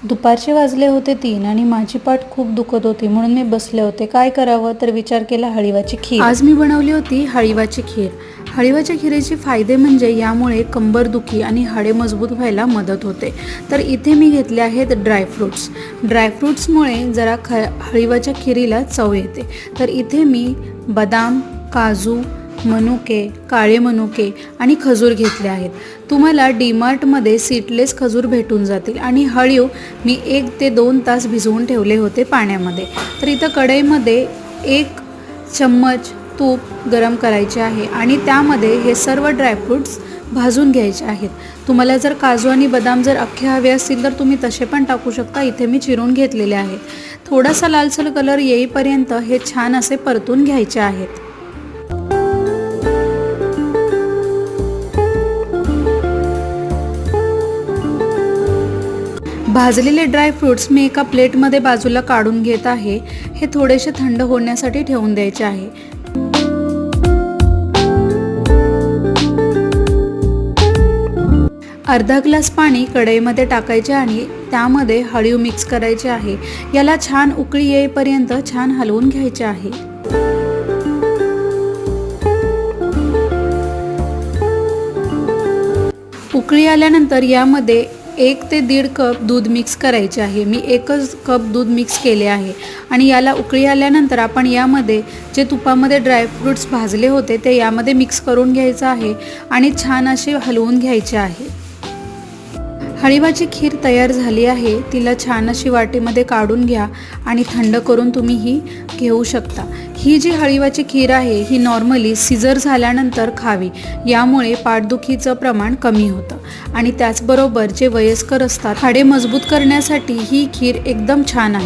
दुपारचे वाजले होते 3 आणि माझी पाठ खूप दुखत होती, म्हणून मी बसले होते. काय करावं तर विचार केला हळीवाची खीर. आज मी बनवली होती हळीवाची खीर. हळीवाच्या खीरेचे फायदे म्हणजे यामुळे कंबरदुखी आणि हाडे मजबूत व्हायला मदत होते. तर इथे मी घेतले आहेत ड्रायफ्रूट्स. ड्रायफ्रूट्समुळे जरा हळीवाच्या खीरीला चव येते. तर इथे मी बदाम, काजू, मनुके, काळे मनुके आणि खजूर घेतले आहेत. तुम्हाला डीमार्टमध्ये सीडलेस खजूर भेटून जातील. आणि हळीव मी 1 ते 2 तास भिजवून ठेवले होते पाण्यामध्ये. तर इथं कढईमध्ये 1 चम्मच तूप गरम करायचे आहे आणि त्यामध्ये हे सर्व ड्रायफ्रूट्स भाजून घ्यायचे आहेत. तुम्हाला जर काजू आणि बदाम जर अख्खे हवे असतील तर तुम्ही तसे पण टाकू शकता. इथे मी चिरून घेतलेले आहेत. थोडासा लालसर कलर येईपर्यंत हे छान असे परतून घ्यायचे आहेत. भाजलेले ड्रायफ्रूट्स मी एका प्लेटमध्ये बाजूला काढून घेत आहे. हे थोडेसे थंड होण्यासाठी ठेवून द्यायचे आहे. अर्धा ग्लास पाणी कढईमध्ये टाकायचे आणि त्यामध्ये हळीव मिक्स करायचे आहे. याला छान उकळी येईपर्यंत छान हलवून घ्यायचे आहे. उकळी आल्यानंतर यामध्ये 1 ते 1.5 कप दूध मिक्स करायचे आहे. मी 1च कप दूध मिक्स केले आहे. आणि याला उकळी आल्यानंतर आपण यामध्ये जे तुपामध्ये ड्रायफ्रूट्स भाजले होते ते यामध्ये मिक्स करून घ्यायचं आहे आणि छान असे हलवून घ्यायचे आहे. हळीवाची खीर तयार झाली आहे. तिला छान अशी वाटीमध्ये काढून घ्या आणि थंड करून तुम्ही ही घेऊ शकता. ही जी हळीवाची खीर आहे ही नॉर्मली सिजर झाल्यानंतर खावी. यामुळे पाठदुखीचं प्रमाण कमी होतं. आणि त्याचबरोबर जे वयस्कर असतात हाडे मजबूत करण्यासाठी ही खीर एकदम छान आहे.